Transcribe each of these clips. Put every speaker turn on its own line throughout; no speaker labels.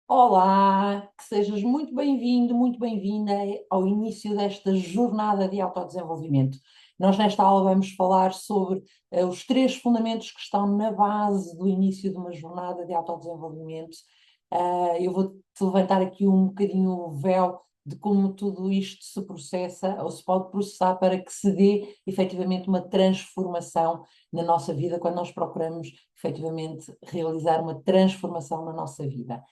Olá, que sejas muito bem-vindo, muito bem-vinda ao início desta jornada de autodesenvolvimento. Nós, nesta aula, vamos falar sobre os três fundamentos que estão na base do início de uma jornada de autodesenvolvimento. Eu vou-te levantar aqui um bocadinho o véu de como tudo isto se processa ou se pode processar para que se dê efetivamente uma transformação na nossa vida, quando nós procuramos efetivamente realizar uma transformação na nossa vida.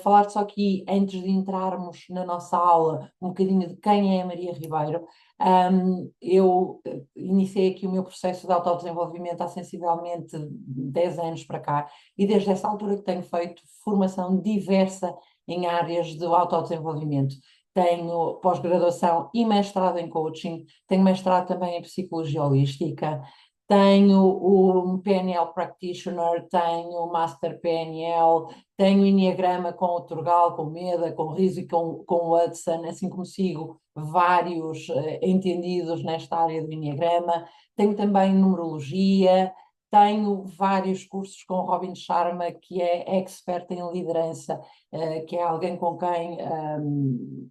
Falar só aqui, antes de entrarmos na nossa aula, um bocadinho de quem é a Maria Ribeiro. Eu iniciei aqui o meu processo de autodesenvolvimento há sensivelmente 10 anos para cá, e desde essa altura que tenho feito formação diversa em áreas do autodesenvolvimento. Tenho pós-graduação e mestrado em coaching, tenho mestrado também em psicologia holística, tenho o PNL Practitioner, tenho o Master PNL, tenho Enneagrama com o Turgal, com o Meda, com o Rizzo e com o Hudson, assim como sigo vários entendidos nesta área do Enneagrama. Tenho também numerologia, tenho vários cursos com o Robin Sharma, que é expert em liderança, que é alguém com quem,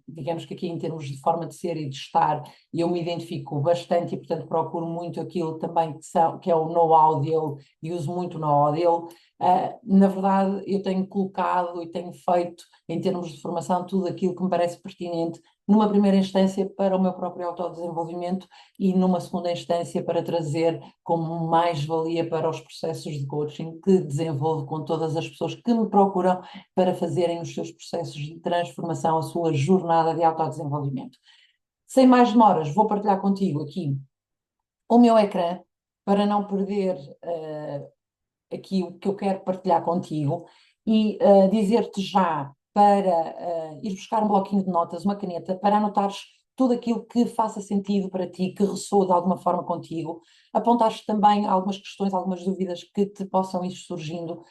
digamos que aqui em termos de forma de ser e de estar, eu me identifico bastante e, portanto, procuro muito aquilo também que é o know-how dele e uso muito o know-how dele. Na verdade, eu tenho colocado e tenho feito, em termos de formação, tudo aquilo que me parece pertinente, numa primeira instância para o meu próprio autodesenvolvimento e numa segunda instância para trazer como mais-valia para os processos de coaching que desenvolvo com todas as pessoas que me procuram para fazerem os seus processos de transformação, a sua jornada de autodesenvolvimento. Sem mais demoras, vou partilhar contigo aqui o meu ecrã para não perder aqui o que eu quero partilhar contigo e dizer-te já para ir buscar um bloquinho de notas, uma caneta, para anotares tudo aquilo que faça sentido para ti, que ressoa de alguma forma contigo, apontares também algumas questões, algumas dúvidas que te possam ir surgindo,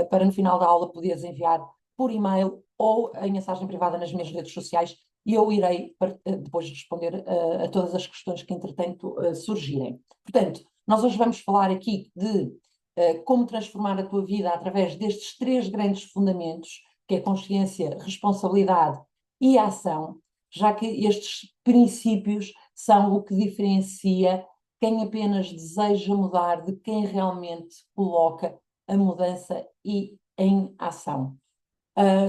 para no final da aula poderes enviar por e-mail ou em mensagem privada nas minhas redes sociais, e eu irei depois responder a todas as questões que entretanto surgirem. Portanto, nós hoje vamos falar aqui de como transformar a tua vida através destes três grandes fundamentos, que é consciência, responsabilidade e ação, já que estes princípios são o que diferencia quem apenas deseja mudar de quem realmente coloca a mudança e em ação.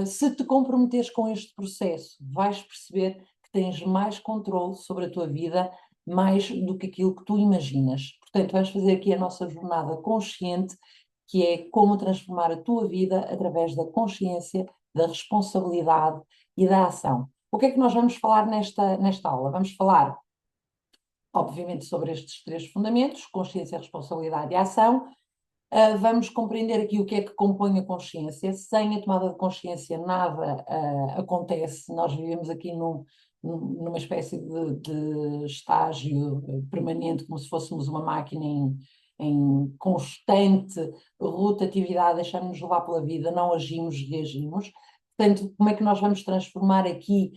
Se te comprometeres com este processo, vais perceber que tens mais controle sobre a tua vida, mais do que aquilo que tu imaginas. Portanto, vamos fazer aqui a nossa jornada consciente, que é como transformar a tua vida através da consciência, da responsabilidade e da ação. O que é que nós vamos falar nesta aula? Vamos falar, obviamente, sobre estes três fundamentos: consciência, responsabilidade e ação. Vamos compreender aqui o que é que compõe a consciência. Sem a tomada de consciência, nada acontece. Nós vivemos aqui numa espécie de estágio permanente, como se fôssemos uma máquina em constante rotatividade, deixamos-nos levar pela vida, não agimos, reagimos. Portanto, como é que nós vamos transformar aqui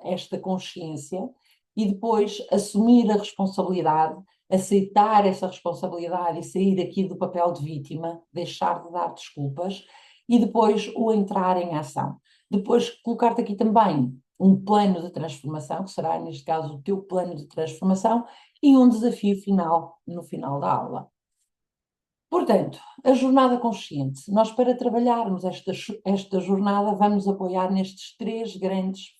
esta consciência e depois assumir a responsabilidade, aceitar essa responsabilidade e sair daqui do papel de vítima, deixar de dar desculpas e depois o entrar em ação. Depois colocar-te aqui também um plano de transformação, que será neste caso o teu plano de transformação, e um desafio final no final da aula. Portanto, a jornada consciente. Nós, para trabalharmos esta jornada, vamos apoiar nestes três grandes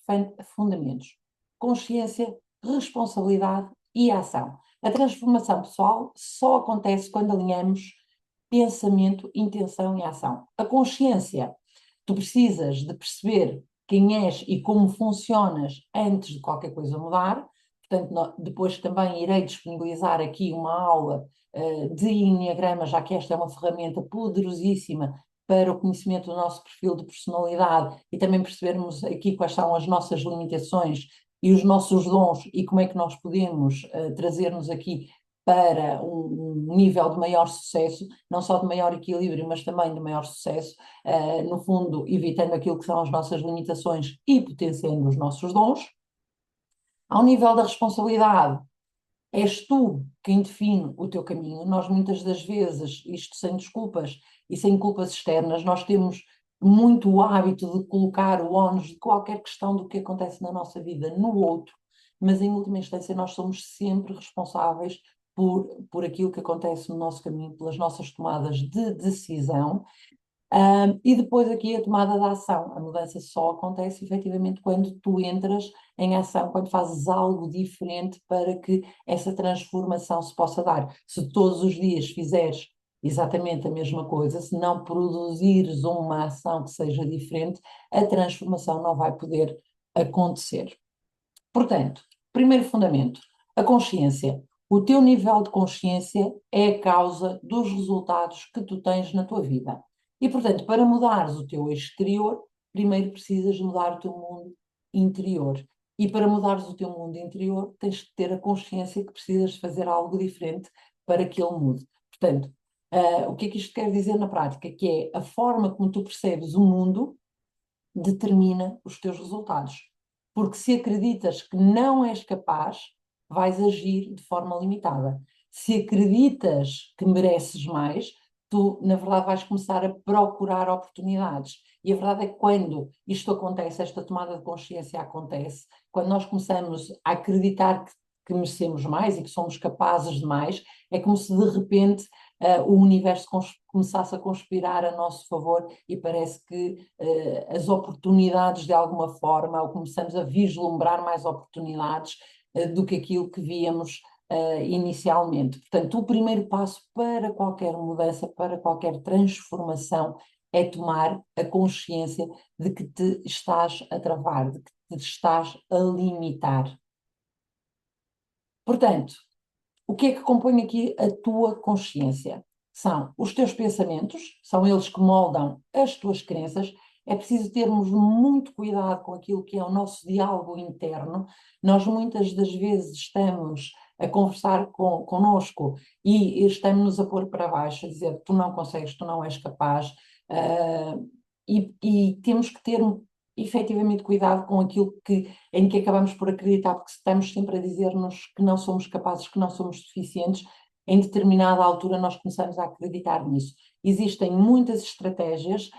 fundamentos: consciência, responsabilidade e ação. A transformação pessoal só acontece quando alinhamos pensamento, intenção e ação. A consciência, tu precisas de perceber quem és e como funcionas antes de qualquer coisa mudar. Portanto, depois também irei disponibilizar aqui uma aula de Enneagrama, já que esta é uma ferramenta poderosíssima para o conhecimento do nosso perfil de personalidade e também percebermos aqui quais são as nossas limitações e os nossos dons e como é que nós podemos trazer-nos aqui para um nível de maior sucesso, não só de maior equilíbrio, mas também de maior sucesso, no fundo, evitando aquilo que são as nossas limitações e potenciando os nossos dons. Ao nível da responsabilidade, és tu quem define o teu caminho. Nós muitas das vezes, isto sem desculpas e sem culpas externas, nós temos muito o hábito de colocar o ónus de qualquer questão do que acontece na nossa vida no outro, mas em última instância nós somos sempre responsáveis por aquilo que acontece no nosso caminho, pelas nossas tomadas de decisão. E depois aqui a tomada de ação. A mudança só acontece efetivamente quando tu entras em ação, quando fazes algo diferente para que essa transformação se possa dar. Se todos os dias fizeres exatamente a mesma coisa, se não produzires uma ação que seja diferente, a transformação não vai poder acontecer. Portanto, primeiro fundamento, a consciência. O teu nível de consciência é a causa dos resultados que tu tens na tua vida. E, portanto, para mudares o teu exterior, primeiro precisas mudar o teu mundo interior. E para mudares o teu mundo interior, tens de ter a consciência que precisas fazer algo diferente para que ele mude. Portanto, o que é que isto quer dizer na prática? Que é a forma como tu percebes o mundo determina os teus resultados. Porque se acreditas que não és capaz, vais agir de forma limitada. Se acreditas que mereces mais, tu, na verdade, vais começar a procurar oportunidades. E a verdade é que quando isto acontece, esta tomada de consciência acontece, quando nós começamos a acreditar que merecemos mais e que somos capazes de mais, é como se de repente o universo começasse a conspirar a nosso favor e parece que as oportunidades de alguma forma, ou começamos a vislumbrar mais oportunidades do que aquilo que víamos inicialmente. Portanto, o primeiro passo para qualquer mudança, para qualquer transformação, é tomar a consciência de que te estás a travar, de que te estás a limitar. Portanto, o que é que compõe aqui a tua consciência? São os teus pensamentos, são eles que moldam as tuas crenças. É preciso termos muito cuidado com aquilo que é o nosso diálogo interno. Nós muitas das vezes estamos a conversar connosco e estamos-nos a pôr para baixo, a dizer tu não consegues, tu não és capaz, e temos que ter efetivamente cuidado com aquilo em que acabamos por acreditar, porque estamos sempre a dizer-nos que não somos capazes, que não somos suficientes, em determinada altura nós começamos a acreditar nisso. Existem muitas estratégias,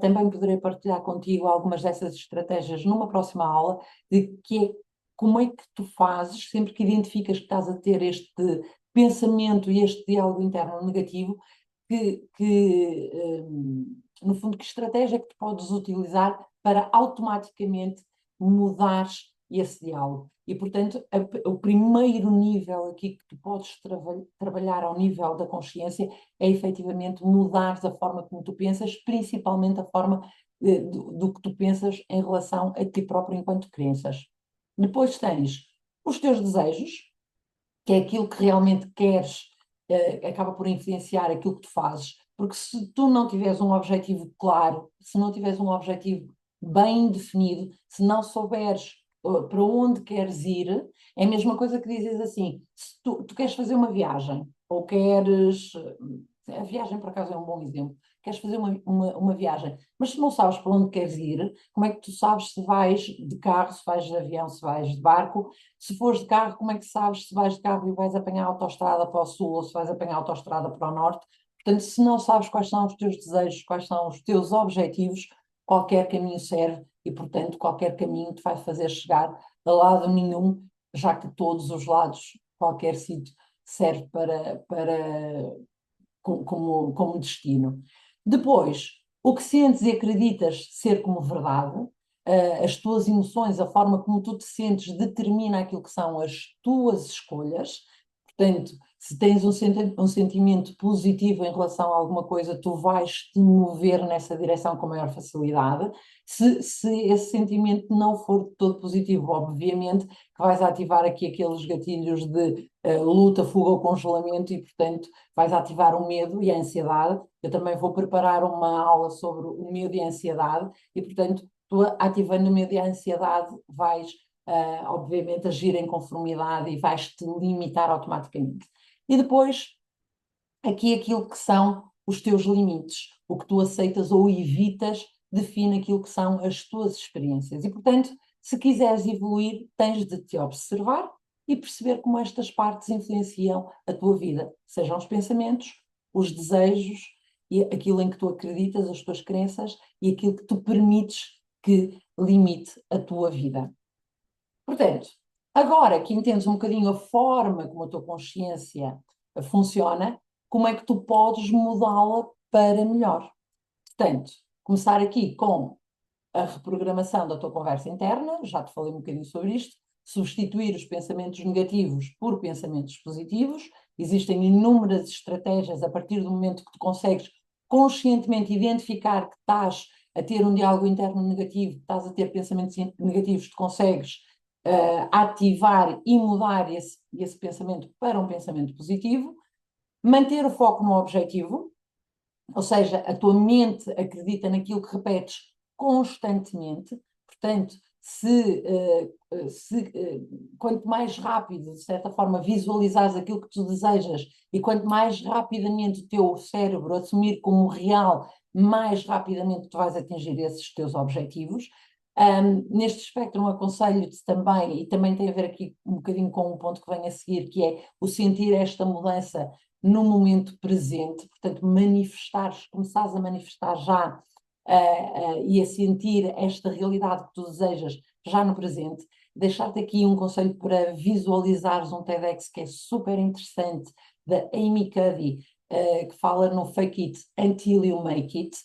também poderei partilhar contigo algumas dessas estratégias numa próxima aula, de que é como é que tu fazes, sempre que identificas que estás a ter este pensamento e este diálogo interno negativo, no fundo, que estratégia é que tu podes utilizar para automaticamente mudares esse diálogo. E, portanto, o primeiro nível aqui que tu podes trabalhar ao nível da consciência é efetivamente mudares a forma como tu pensas, principalmente a forma do que tu pensas em relação a ti próprio enquanto crenças. Depois tens os teus desejos, que é aquilo que realmente queres, acaba por influenciar aquilo que tu fazes. Porque se tu não tiveres um objetivo claro, se não tiveres um objetivo bem definido, se não souberes para onde queres ir, é a mesma coisa que dizes assim: se tu queres fazer uma viagem, ou queres. A viagem, por acaso, é um bom exemplo. Queres fazer uma viagem, mas se não sabes para onde queres ir, como é que tu sabes se vais de carro, se vais de avião, se vais de barco? Se fores de carro, como é que sabes se vais de carro e vais apanhar a autoestrada para o sul ou se vais apanhar a autoestrada para o norte? Portanto, se não sabes quais são os teus desejos, quais são os teus objetivos, qualquer caminho serve e, portanto, qualquer caminho te vai fazer chegar a lado nenhum, já que todos os lados, qualquer sítio, serve como destino. Depois, o que sentes e acreditas ser como verdade, as tuas emoções, a forma como tu te sentes, determina aquilo que são as tuas escolhas. Portanto, se tens um sentimento positivo em relação a alguma coisa, tu vais te mover nessa direção com maior facilidade. Se esse sentimento não for todo positivo, obviamente que vais ativar aqui aqueles gatilhos de luta, fuga ou congelamento e, portanto, vais ativar o medo e a ansiedade. Eu também vou preparar uma aula sobre o medo e a ansiedade e, portanto, tu ativando o medo e a ansiedade vais, obviamente, agir em conformidade e vais-te limitar automaticamente. E depois, aqui aquilo que são os teus limites, o que tu aceitas ou evitas, define aquilo que são as tuas experiências. E, portanto, se quiseres evoluir, tens de te observar e perceber como estas partes influenciam a tua vida, sejam os pensamentos, os desejos aquilo em que tu acreditas, as tuas crenças e aquilo que tu permites que limite a tua vida. Portanto, agora que entendes um bocadinho a forma como a tua consciência funciona, como é que tu podes mudá-la para melhor? Portanto, começar aqui com a reprogramação da tua conversa interna, já te falei um bocadinho sobre isto, substituir os pensamentos negativos por pensamentos positivos. Existem inúmeras estratégias a partir do momento que tu consegues conscientemente identificar que estás a ter um diálogo interno negativo, que estás a ter pensamentos negativos, tu consegues ativar e mudar esse pensamento para um pensamento positivo, manter o foco no objetivo, ou seja, a tua mente acredita naquilo que repetes constantemente, portanto, quanto mais rápido, de certa forma, visualizares aquilo que tu desejas e quanto mais rapidamente o teu cérebro assumir como real, mais rapidamente tu vais atingir esses teus objetivos. Neste espectro, aconselho-te também, e também tem a ver aqui um bocadinho com um ponto que vem a seguir, que é o sentir esta mudança no momento presente, portanto, começares a manifestar já e a sentir esta realidade que tu desejas já no presente. Deixar-te aqui um conselho para visualizares um TEDx que é super interessante, da Amy Cuddy, que fala no Fake It Until You Make It.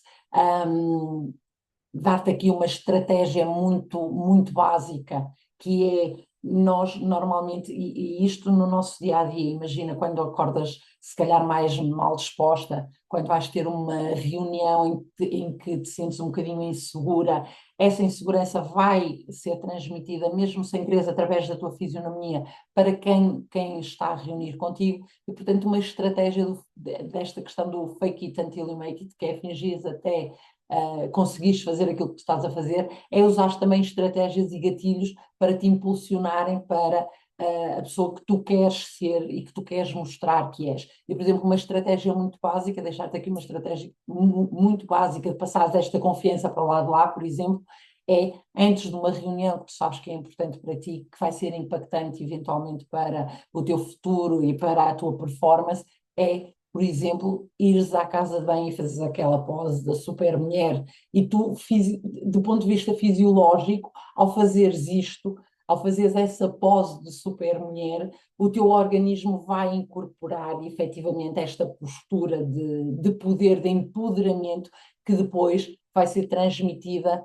Dar-te aqui uma estratégia muito, muito básica, que é nós normalmente, e isto no nosso dia a dia, imagina quando acordas se calhar mais mal disposta, quando vais ter uma reunião em que te sentes um bocadinho insegura, essa insegurança vai ser transmitida, mesmo sem quereres, através da tua fisionomia, para quem está a reunir contigo, e portanto uma estratégia desta questão do fake it until you make it, que é fingir até conseguires fazer aquilo que tu estás a fazer, é usar também estratégias e gatilhos para te impulsionarem para a pessoa que tu queres ser e que tu queres mostrar que és. E, por exemplo, uma estratégia muito básica, deixar-te aqui uma estratégia muito básica de passares esta confiança para o lado de lá, por exemplo, é antes de uma reunião que tu sabes que é importante para ti, que vai ser impactante eventualmente para o teu futuro e para a tua performance, é, por exemplo, ires à casa de banho e fazes aquela pose da super mulher e tu, do ponto de vista fisiológico, ao fazeres isto, ao fazeres essa pose de super mulher, o teu organismo vai incorporar efetivamente esta postura de poder, de empoderamento, que depois vai ser transmitida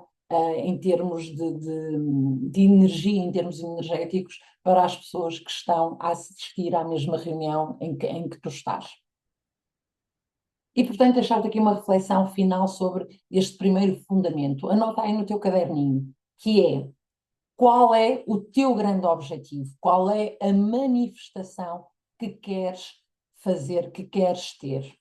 em termos de energia, em termos energéticos, para as pessoas que estão a assistir à mesma reunião em que tu estás. E, portanto, deixar-te aqui uma reflexão final sobre este primeiro fundamento. Anota aí no teu caderninho, que é: qual é o teu grande objetivo? Qual é a manifestação que queres fazer, que queres ter?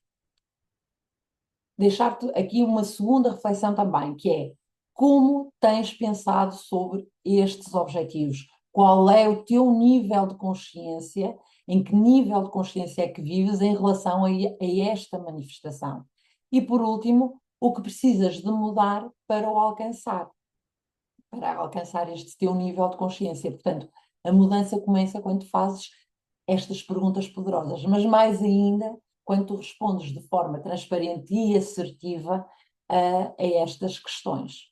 Deixar-te aqui uma segunda reflexão também, que é: como tens pensado sobre estes objetivos? Qual é o teu nível de consciência? Em que nível de consciência é que vives em relação a esta manifestação? E por último, o que precisas de mudar para o alcançar? Para alcançar este teu nível de consciência. Portanto, a mudança começa quando tu fazes estas perguntas poderosas, mas mais ainda quando tu respondes de forma transparente e assertiva a estas questões.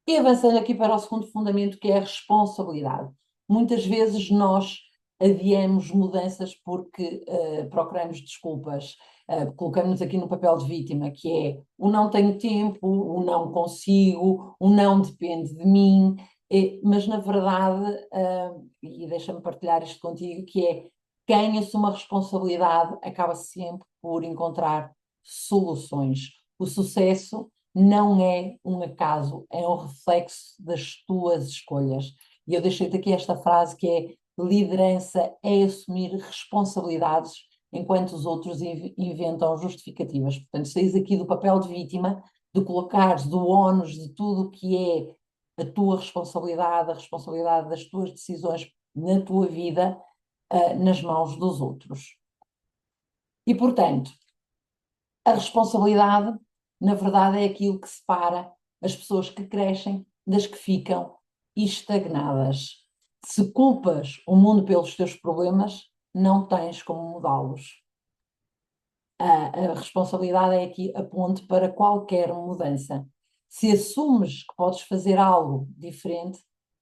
E avançando aqui para o segundo fundamento, que é a responsabilidade. Muitas vezes nós adiamos mudanças porque procuramos desculpas, colocamos-nos aqui no papel de vítima, que é o não tenho tempo, o não consigo, o não depende de mim, mas na verdade, e deixa-me partilhar isto contigo, que é quem assume a responsabilidade acaba sempre por encontrar soluções. O sucesso não é um acaso, é um reflexo das tuas escolhas. E eu deixei-te aqui esta frase que é: liderança é assumir responsabilidades enquanto os outros inventam justificativas. Portanto, saís aqui do papel de vítima, de colocares do ónus de tudo o que é a tua responsabilidade, a responsabilidade das tuas decisões na tua vida, nas mãos dos outros. E, portanto, a responsabilidade, na verdade, é aquilo que separa as pessoas que crescem das que ficam estagnadas. Se culpas o mundo pelos teus problemas, não tens como mudá-los. A responsabilidade é aqui a ponte para qualquer mudança. Se assumes que podes fazer algo diferente,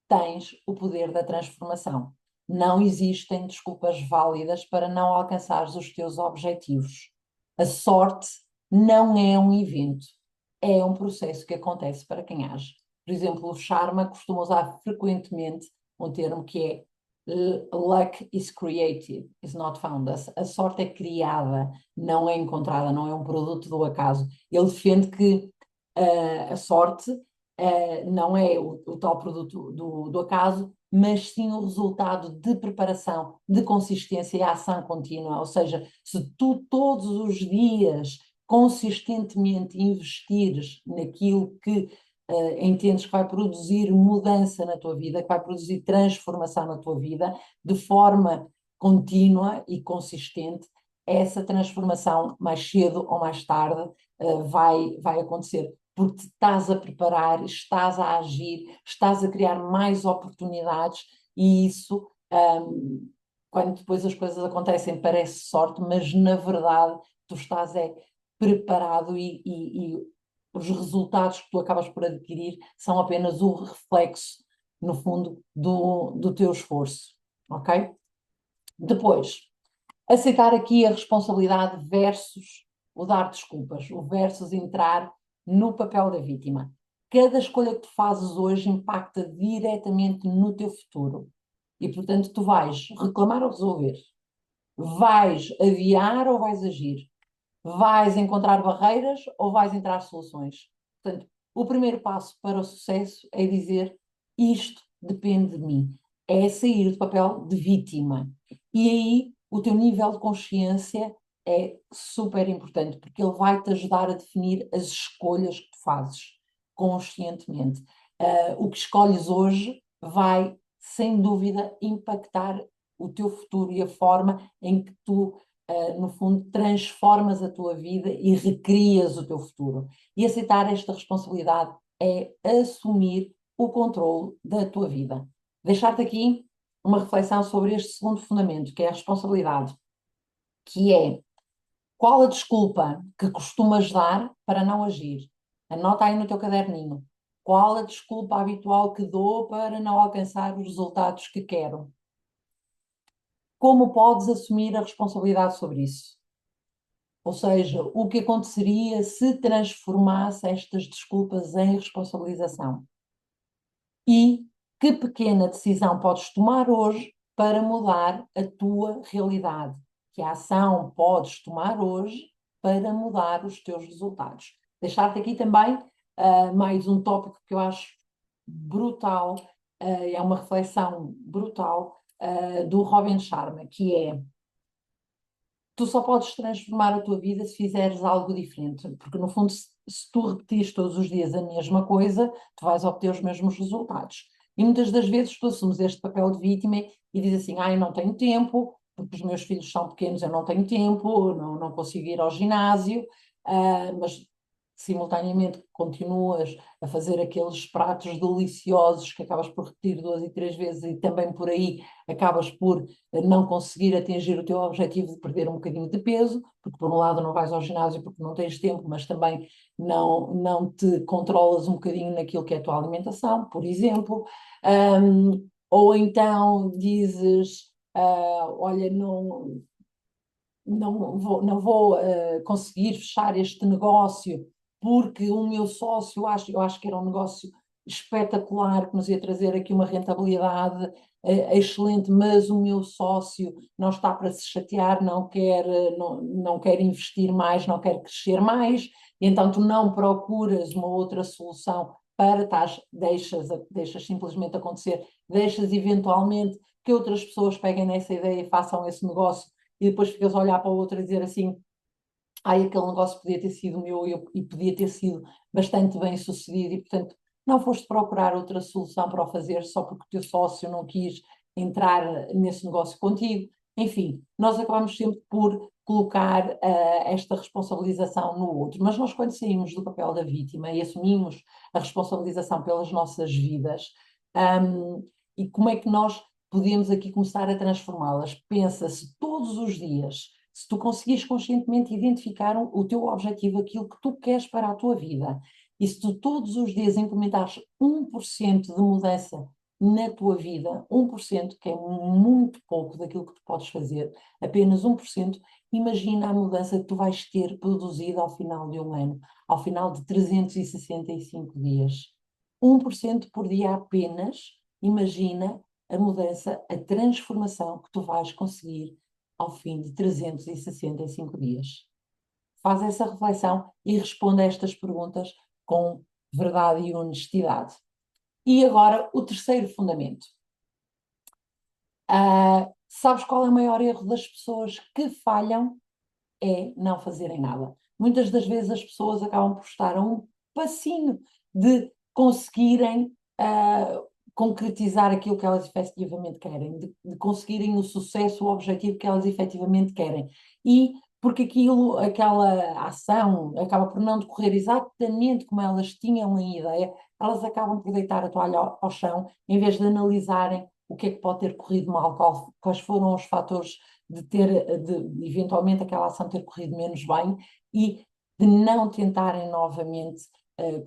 tens o poder da transformação. Não existem desculpas válidas para não alcançares os teus objetivos. A sorte não é um evento, é um processo que acontece para quem age. Por exemplo, o Sharma costuma usar frequentemente um termo que é luck is created, is not found. A sorte é criada, não é encontrada, não é um produto do acaso. Ele defende que a sorte não é o tal produto do acaso, mas sim o resultado de preparação, de consistência e ação contínua. Ou seja, se tu todos os dias consistentemente investires naquilo que entendes que vai produzir mudança na tua vida, que vai produzir transformação na tua vida, de forma contínua e consistente, essa transformação, mais cedo ou mais tarde, vai acontecer. Porque te estás a preparar, estás a agir, estás a criar mais oportunidades, e isso, quando depois as coisas acontecem, parece sorte, mas na verdade tu estás preparado e os resultados que tu acabas por adquirir são apenas o reflexo, no fundo, do teu esforço, ok? Depois, aceitar aqui a responsabilidade versus o dar desculpas, o versus entrar no papel da vítima. Cada escolha que tu fazes hoje impacta diretamente no teu futuro. E, portanto, tu vais reclamar ou resolver, vais adiar ou vais agir, vais encontrar barreiras ou vais entrar soluções. Portanto, o primeiro passo para o sucesso é dizer isto depende de mim. É sair do papel de vítima. E aí o teu nível de consciência é super importante, porque ele vai-te ajudar a definir as escolhas que tu fazes conscientemente. O que escolhes hoje vai, sem dúvida, impactar o teu futuro e a forma em que tu no fundo, transformas a tua vida e recrias o teu futuro. E aceitar esta responsabilidade é assumir o controle da tua vida. Deixar-te aqui uma reflexão sobre este segundo fundamento, que é a responsabilidade, que é qual a desculpa que costumas dar para não agir? Anota aí no teu caderninho. Qual a desculpa habitual que dou para não alcançar os resultados que quero? Como podes assumir a responsabilidade sobre isso? Ou seja, o que aconteceria se transformasse estas desculpas em responsabilização? E que pequena decisão podes tomar hoje para mudar a tua realidade? Que ação podes tomar hoje para mudar os teus resultados? Deixar-te aqui também mais um tópico que eu acho brutal, é uma reflexão brutal do Robin Sharma, que é tu só podes transformar a tua vida se fizeres algo diferente, porque no fundo, se tu repetires todos os dias a mesma coisa, tu vais obter os mesmos resultados. E muitas das vezes tu assumes este papel de vítima e dizes assim, eu não tenho tempo, porque os meus filhos são pequenos, eu não tenho tempo, não consigo ir ao ginásio, mas simultaneamente continuas a fazer aqueles pratos deliciosos que acabas por repetir 2 e 3 vezes e também por aí acabas por não conseguir atingir o teu objetivo de perder um bocadinho de peso, porque por um lado não vais ao ginásio porque não tens tempo, mas também não te controlas um bocadinho naquilo que é a tua alimentação, por exemplo. Ou então dizes, olha, não vou conseguir fechar este negócio porque o meu sócio, eu acho que era um negócio espetacular, que nos ia trazer aqui uma rentabilidade excelente, mas o meu sócio não está para se chatear, não quer investir mais, não quer crescer mais, e então tu não procuras uma outra solução para deixas simplesmente acontecer, deixas eventualmente que outras pessoas peguem nessa ideia e façam esse negócio e depois ficas a olhar para o outro e dizer assim, aquele negócio podia ter sido meu e podia ter sido bastante bem sucedido e, portanto, não foste procurar outra solução para o fazer só porque o teu sócio não quis entrar nesse negócio contigo. Enfim, nós acabamos sempre por colocar esta responsabilização no outro, mas nós quando saímos do papel da vítima e assumimos a responsabilização pelas nossas vidas, e como é que nós podemos aqui começar a transformá-las? Pensa-se todos os dias, Se tu conseguires conscientemente identificar o teu objetivo, aquilo que tu queres para a tua vida, e se tu todos os dias implementares 1% de mudança na tua vida, 1%, que é muito pouco daquilo que tu podes fazer, apenas 1%, imagina a mudança que tu vais ter produzido ao final de um ano, ao final de 365 dias. 1% por dia apenas, imagina a mudança, a transformação que tu vais conseguir ao fim de 365 dias. Faz essa reflexão e responde a estas perguntas com verdade e honestidade. E agora, o terceiro fundamento. Sabes qual é o maior erro das pessoas que falham? É não fazerem nada. Muitas das vezes as pessoas acabam por estar a um passinho de conseguirem concretizar aquilo que elas efetivamente querem, de conseguirem o sucesso, o objetivo que elas efetivamente querem. E porque aquela ação acaba por não decorrer exatamente como elas tinham em ideia, elas acabam por deitar a toalha ao chão, em vez de analisarem o que é que pode ter corrido mal, quais foram os fatores de eventualmente aquela ação ter corrido menos bem e de não tentarem novamente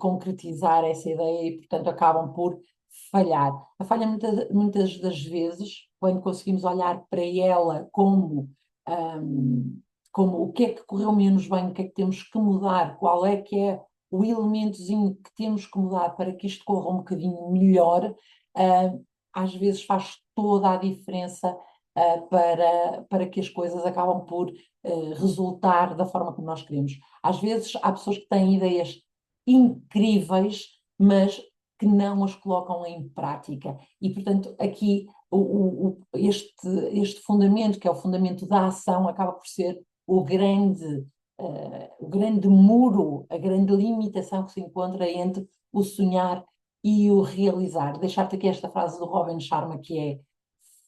concretizar essa ideia e, portanto, acabam por falhar. A falha, muitas das vezes, quando conseguimos olhar para ela como o que é que correu menos bem, o que é que temos que mudar, qual é que é o elementozinho que temos que mudar para que isto corra um bocadinho melhor, às vezes faz toda a diferença para que as coisas acabam por resultar da forma como nós queremos. Às vezes há pessoas que têm ideias incríveis, mas que não as colocam em prática. E, portanto, aqui este fundamento, que é o fundamento da ação, acaba por ser o grande muro, a grande limitação que se encontra entre o sonhar e o realizar. Deixar-te aqui esta frase do Robin Sharma, que é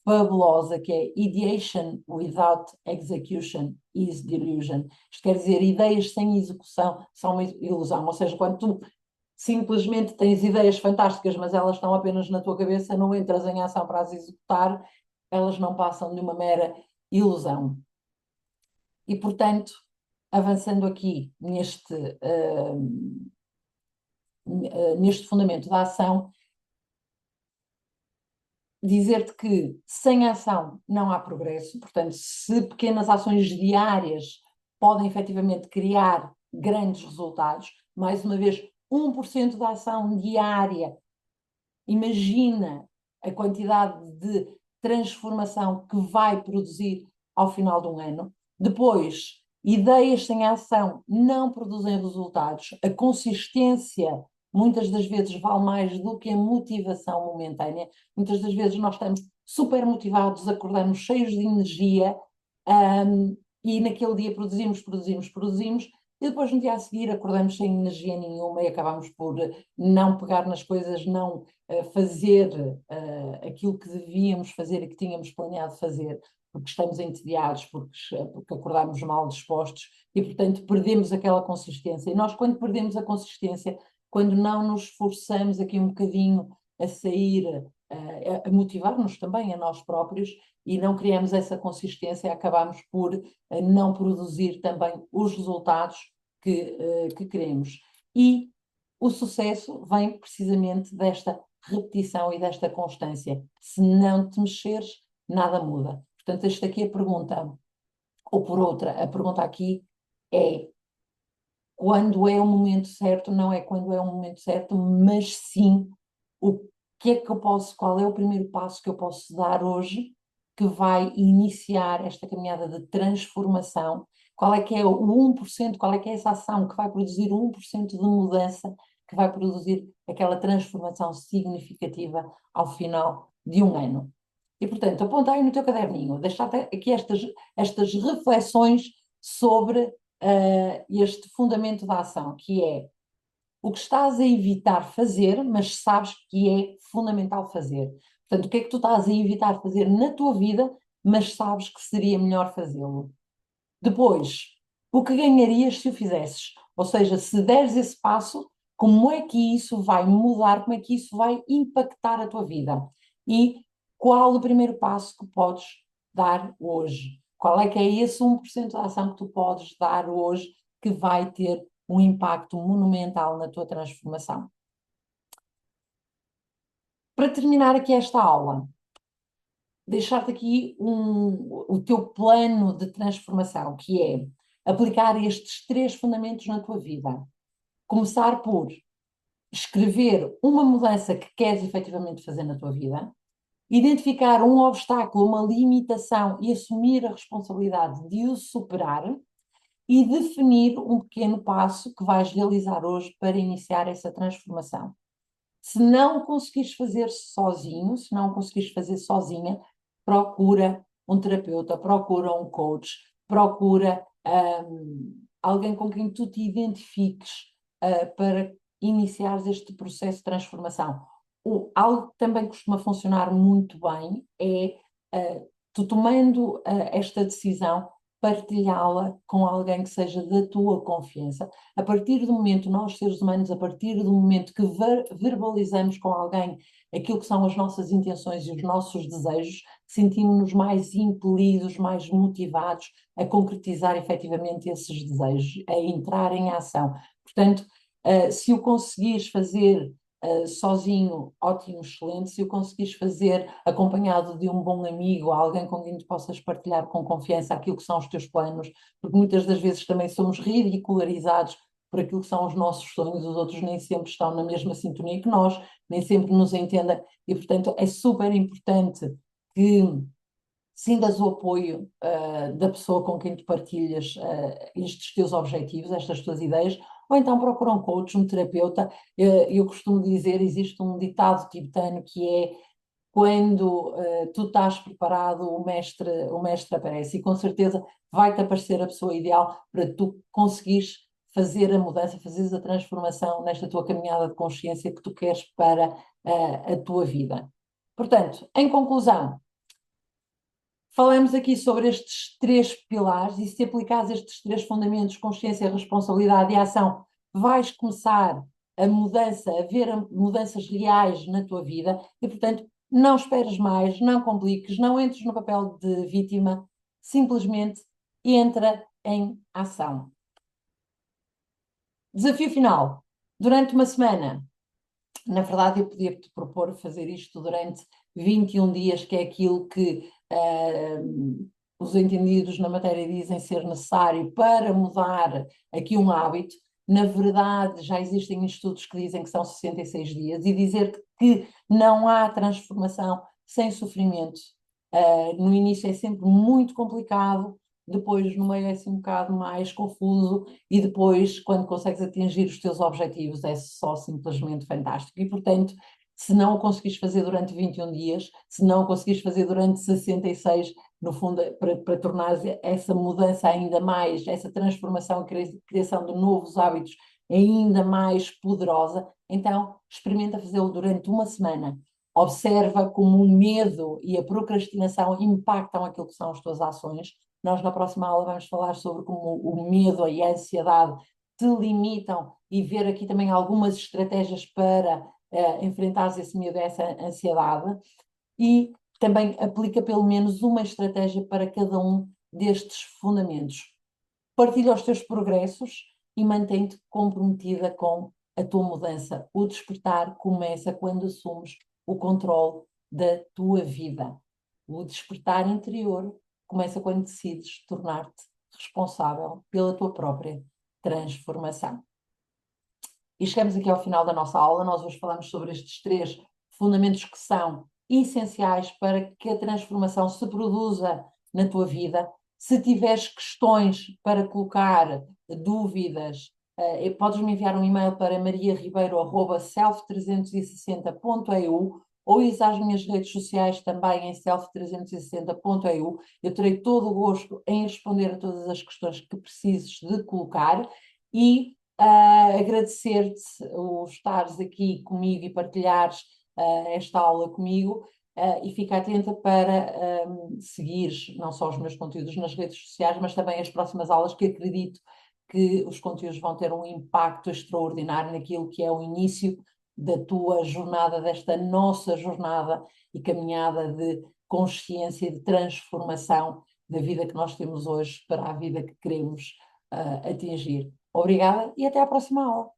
fabulosa, que é ideation without execution is delusion. Isto quer dizer, ideias sem execução são uma ilusão. Ou seja, quando tu simplesmente tens ideias fantásticas, mas elas estão apenas na tua cabeça, não entras em ação para as executar, elas não passam de uma mera ilusão. E, portanto, avançando aqui neste fundamento da ação, dizer-te que sem ação não há progresso, portanto, se pequenas ações diárias podem efetivamente criar grandes resultados, mais uma vez, 1% da ação diária, imagina a quantidade de transformação que vai produzir ao final de um ano. Depois, ideias sem ação não produzem resultados. A consistência muitas das vezes vale mais do que a motivação momentânea. Muitas das vezes nós estamos super motivados, acordamos cheios de energia, e naquele dia produzimos, e depois no dia a seguir acordamos sem energia nenhuma e acabamos por não pegar nas coisas, não fazer aquilo que devíamos fazer e que tínhamos planeado fazer, porque estamos entediados, porque acordamos mal dispostos e, portanto, perdemos aquela consistência. E nós, quando perdemos a consistência, quando não nos esforçamos aqui um bocadinho a sair, a motivar-nos também a nós próprios e não criamos essa consistência, acabamos por não produzir também os resultados que queremos. E o sucesso vem precisamente desta repetição e desta constância. Se não te mexeres, nada muda. Portanto, esta aqui é a pergunta, ou por outra, a pergunta aqui é quando é o momento certo, não é quando é o momento certo, mas sim o que é que eu posso, qual é o primeiro passo que eu posso dar hoje que vai iniciar esta caminhada de transformação, qual é que é o 1%, qual é que é essa ação que vai produzir o 1% de mudança, que vai produzir aquela transformação significativa ao final de um ano. E, portanto, aponta aí no teu caderninho, deixa-te aqui estas reflexões sobre este fundamento da ação, que é o que estás a evitar fazer, mas sabes que é fundamental fazer. Portanto, o que é que tu estás a evitar fazer na tua vida, mas sabes que seria melhor fazê-lo. Depois, o que ganharias se o fizesses? Ou seja, se deres esse passo, como é que isso vai mudar, como é que isso vai impactar a tua vida? E qual o primeiro passo que podes dar hoje? Qual é que é esse 1% da ação que tu podes dar hoje que vai ter um impacto monumental na tua transformação? Para terminar aqui esta aula, deixar-te aqui o teu plano de transformação, que é aplicar estes 3 fundamentos na tua vida. Começar por escrever uma mudança que queres efetivamente fazer na tua vida, identificar um obstáculo, uma limitação e assumir a responsabilidade de o superar e definir um pequeno passo que vais realizar hoje para iniciar essa transformação. Se não conseguires fazer sozinho, se não conseguires fazer sozinha, procura um terapeuta, procura um coach, procura alguém com quem tu te identifiques para iniciares este processo de transformação. Algo que também costuma funcionar muito bem é tu tomando esta decisão, partilhá-la com alguém que seja da tua confiança. A partir do momento, nós seres humanos, a partir do momento que verbalizamos com alguém aquilo que são as nossas intenções e os nossos desejos, sentimos-nos mais impelidos, mais motivados a concretizar efetivamente esses desejos, a entrar em ação. Portanto, se o conseguires fazer sozinho, ótimo, excelente. Se o conseguires fazer acompanhado de um bom amigo, alguém com quem tu possas partilhar com confiança aquilo que são os teus planos, porque muitas das vezes também somos ridicularizados por aquilo que são os nossos sonhos, os outros nem sempre estão na mesma sintonia que nós, nem sempre nos entendem, e portanto é super importante que sintas o apoio da pessoa com quem tu partilhas estes teus objetivos, estas tuas ideias, ou então procura um coach, um terapeuta. Eu costumo dizer, existe um ditado tibetano que é quando tu estás preparado, o mestre aparece, e com certeza vai-te aparecer a pessoa ideal para tu conseguires fazer a mudança, fazeres a transformação nesta tua caminhada de consciência que tu queres para a tua vida. Portanto, em conclusão, falamos aqui sobre estes 3 pilares e se aplicares estes 3 fundamentos, consciência, responsabilidade e ação, vais começar a mudança, a ver mudanças reais na tua vida e, portanto, não esperes mais, não compliques, não entres no papel de vítima, simplesmente entra em ação. Desafio final. Durante uma semana, na verdade, eu podia-te propor fazer isto durante 21 dias, que é aquilo que os entendidos na matéria dizem ser necessário para mudar aqui um hábito. Na verdade, já existem estudos que dizem que são 66 dias, e dizer que não há transformação sem sofrimento. No início é sempre muito complicado, depois no meio é assim um bocado mais confuso, e depois, quando consegues atingir os teus objetivos, é só simplesmente fantástico. E, portanto, se não o conseguires fazer durante 21 dias, se não o conseguires fazer durante 66, no fundo, para tornar essa mudança ainda mais, essa transformação, criação de novos hábitos ainda mais poderosa, então experimenta fazê-lo durante uma semana. Observa como o medo e a procrastinação impactam aquilo que são as tuas ações. Nós, na próxima aula, vamos falar sobre como o medo e a ansiedade te limitam e ver aqui também algumas estratégias para enfrentar esse medo e essa ansiedade. E também aplica pelo menos uma estratégia para cada um destes fundamentos. Partilha os teus progressos e mantém-te comprometida com a tua mudança. O despertar começa quando assumes o controle da tua vida. O despertar interior começa quando decides tornar-te responsável pela tua própria transformação. E chegamos aqui ao final da nossa aula. Nós hoje falamos sobre estes 3 fundamentos que são essenciais para que a transformação se produza na tua vida. Se tiveres questões para colocar, dúvidas, podes-me enviar um e-mail para mariaribeiro@self360.eu ou ir às minhas redes sociais também em self360.eu. Eu terei todo o gosto em responder a todas as questões que precises de colocar e agradecer-te o estares aqui comigo e partilhares esta aula comigo, e fica atenta para seguires não só os meus conteúdos nas redes sociais, mas também as próximas aulas, que acredito que os conteúdos vão ter um impacto extraordinário naquilo que é o início da tua jornada, desta nossa jornada e caminhada de consciência e de transformação da vida que nós temos hoje para a vida que queremos atingir. Obrigada e até à próxima aula.